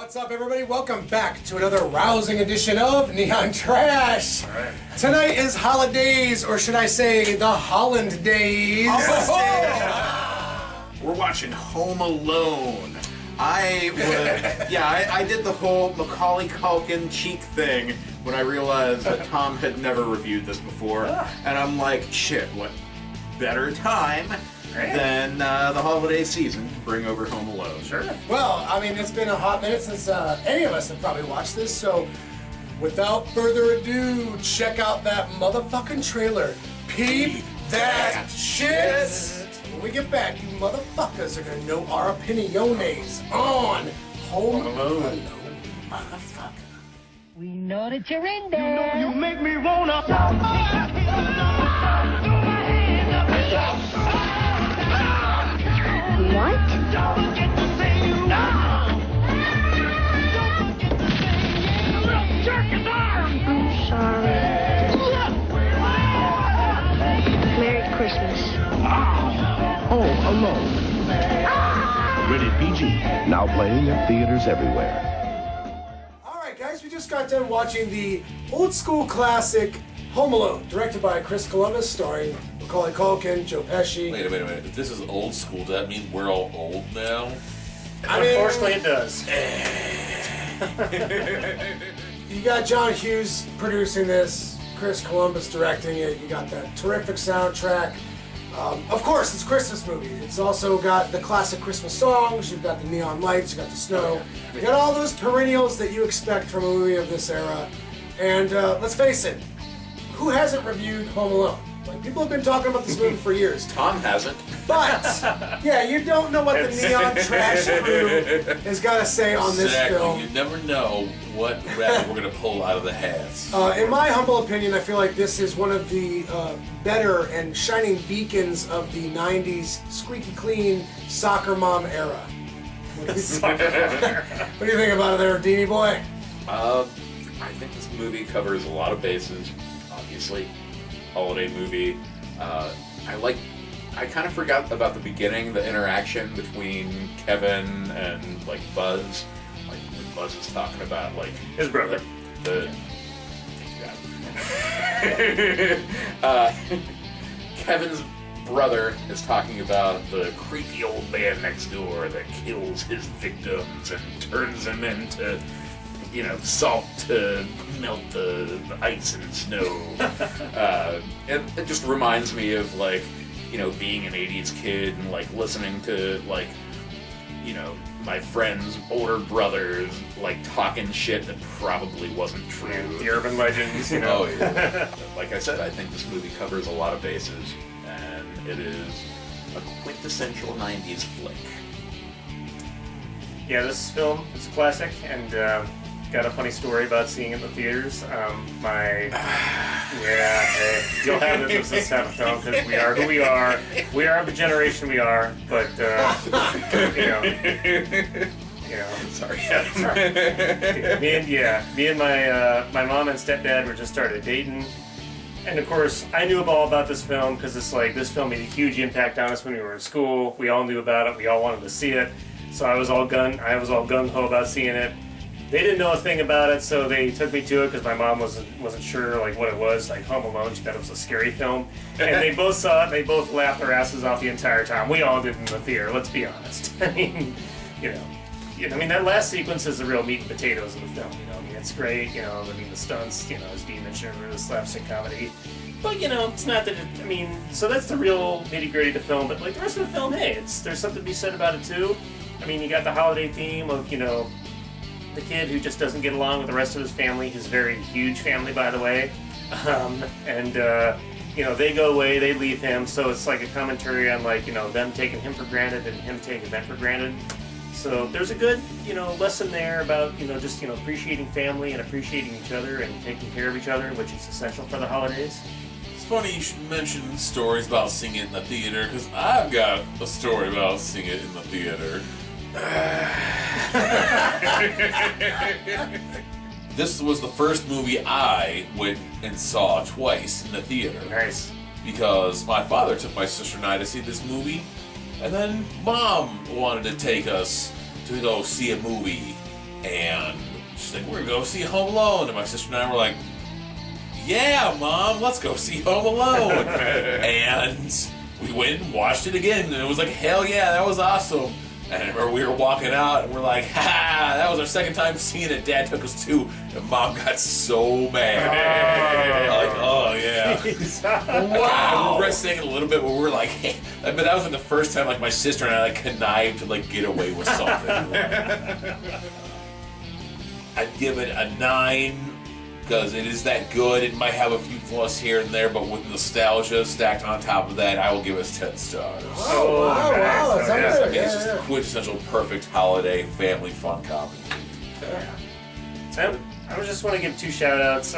What's up, everybody? Welcome back to another rousing edition of Neon Trash. All right. Tonight is holidays, or should I say the Holland days. We're watching Home Alone. I did the whole Macaulay Culkin cheek thing when I realized that Tom had never reviewed this before, and I'm like, shit, what better time than the holiday season to bring over Home Alone? Sure. Well, I mean, it's been a hot minute since any of us have probably watched this, so without further ado, check out that motherfucking trailer. Peep that shit! When we get back, you motherfuckers are gonna know our opiniones on Home Alone. Motherfucker. We know that you're in there. You make me wanna. What? Don't forget to say no. Don't forget to say no. Jerk his arm. I'm sorry. Merry Christmas. Home Alone. Rated PG. Now playing at theaters everywhere. Alright guys, we just got done watching the old school classic Home Alone, directed by Chris Columbus, starring Macaulay Culkin, Joe Pesci. Wait a minute. If this is old school, does that mean we're all old now? Unfortunately, it does. You got John Hughes producing this, Chris Columbus directing it, you got that terrific soundtrack. Of course, it's a Christmas movie. It's also got the classic Christmas songs, you've got the neon lights, you've got the snow. You got all those perennials that you expect from a movie of this era. And let's face it, who hasn't reviewed Home Alone? Like, people have been talking about this movie for years. Tom hasn't. But, yeah, you don't know what the Neon Trash crew has got to say on this film. You never know what rabbit we're going to pull out of the hats. In my humble opinion, I feel like this is one of the better and shining beacons of the 90s squeaky clean soccer mom era. What do you think about it there, Deanie boy? I think this movie covers a lot of bases, obviously. Holiday movie. I kind of forgot about the beginning, the interaction between Kevin and like Buzz. Like when Buzz is talking about like his brother. Kevin's brother is talking about the creepy old man next door that kills his victims and turns them into, salt to melt the ice and snow. It just reminds me of like, being an 80s kid and like listening to like, my friends' older brothers like talking shit that probably wasn't true. The urban legends, Oh yeah. Like I said, I think this movie covers a lot of bases, and it is a quintessential 90s flick. Yeah, this film is a classic, and got a funny story about seeing it in the theaters. You'll have it with this type of film because we are who we are. We are the generation we are, but Sorry. Me and my mom and stepdad were just started dating, and of course I knew all about this film because this film made a huge impact on us when we were in school. We all knew about it. We all wanted to see it, so I was all gung ho about seeing it. They didn't know a thing about it, so they took me to it because my mom wasn't sure like what it was. Like Home Alone, she thought it was a scary film, and they both saw it. And they both laughed their asses off the entire time. We all did in the theater. Let's be honest. I mean, that last sequence is the real meat and potatoes of the film. It's great. The stunts. As Dean mentioned, the slapstick comedy. But it's not that. So that's the real nitty gritty of the film. But like the rest of the film, hey, there's something to be said about it too. You got the holiday theme of the kid who just doesn't get along with the rest of his family, his very huge family, by the way. They go away, they leave him, so it's like a commentary on them taking him for granted and him taking them for granted. So there's a good, lesson there about, just, appreciating family and appreciating each other and taking care of each other, which is essential for the holidays. It's funny you should mention stories about seeing it in the theater, because I've got a story about seeing it in the theater. This was the first movie I went and saw twice in the theater. Nice. Because my father took my sister and I to see this movie, and then Mom wanted to take us to go see a movie And she's like, we're gonna go see Home Alone. And my sister and I were like, yeah, Mom, let's go see Home Alone. And we went and watched it again, and it was like, hell yeah, that was awesome. And I remember we were walking out, and we're like, ha, that was our second time seeing it. Dad took us too, and Mom got so mad. Like, oh yeah. I regret saying it a little bit, but we were like, hey. But that was like the first time like my sister and I like connived to like get away with something. I'd give it a 9 because it is that good. It might have a few flaws here and there, but with nostalgia stacked on top of that, I will give us 10 stars. Oh, wow. That's I mean, it's just a quintessential perfect holiday family fun comedy. I just want to give 2 shout-outs.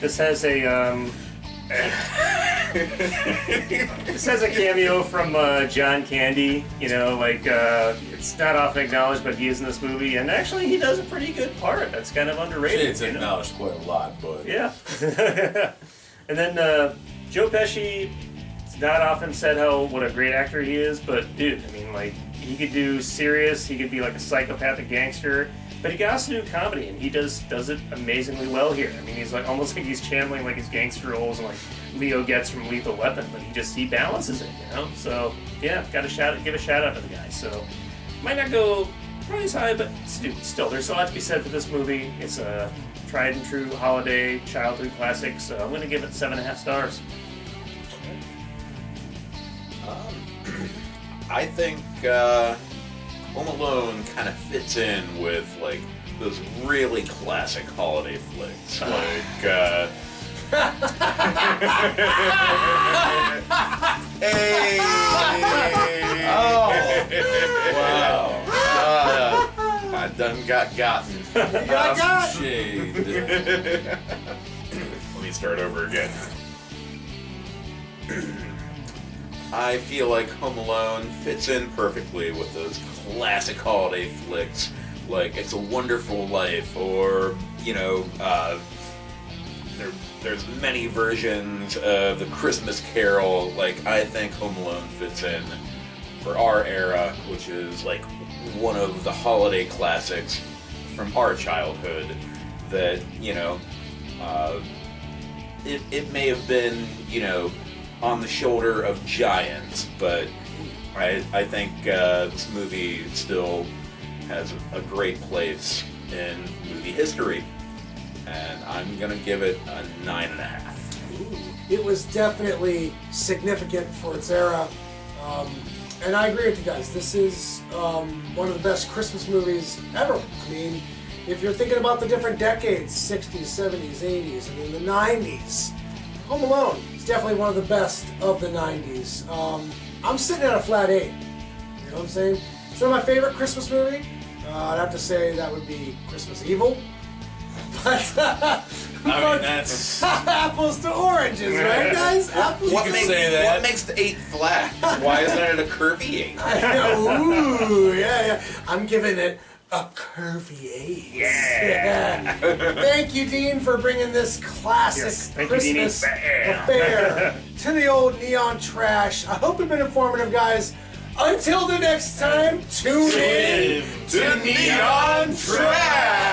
This has a this has a cameo from John Candy. You know, like it's not often acknowledged, but he is in this movie, and actually he does a pretty good part. That's kind of underrated. It's acknowledged quite a lot, but yeah. And then Joe Pesci. It's not often said what a great actor he is, but dude, I mean, like he could do serious. He could be like a psychopathic gangster. But he can also do comedy, and he does it amazingly well here. I mean, he's like almost like he's channeling like his gangster roles and like Leo gets from Lethal Weapon, but he balances it, you know. So yeah, give a shout out to the guy. So might not go probably as high, but still, there's a lot to be said for this movie. It's a tried and true holiday childhood classic, so I'm gonna give it 7.5 stars. I think Home Alone kind of fits in with like those really classic holiday flicks, like hey, oh, wow, I done got gotten. Shade. Let me start over again. I feel like Home Alone fits in perfectly with those classic holiday flicks, like It's a Wonderful Life, or, you know, there's many versions of The Christmas Carol. Like, I think Home Alone fits in for our era, which is, like, one of the holiday classics from our childhood that, you know, it may have been, you know, on the shoulder of giants, but I think this movie still has a great place in movie history, and I'm gonna give it a 9.5. It was definitely significant for its era, and I agree with you guys. This is one of the best Christmas movies ever. I mean, if you're thinking about the different decades, 60s, 70s, 80s, and in the 90s, Home Alone is definitely one of the best of the 90s. I'm sitting at a flat 8. You know what I'm saying? It's not my favorite Christmas movie. I'd have to say that would be Christmas Evil. But I mean, that's apples to oranges, right, guys? Apples What to makes the 8 flat? Why isn't it a curvy 8? Ooh, yeah. I'm giving it a curvy 8. Yeah. Thank you, Dean, for bringing this classic Christmas affair to the old neon trash. I hope it's been informative, guys. Until the next time, tune in to Neon Trash.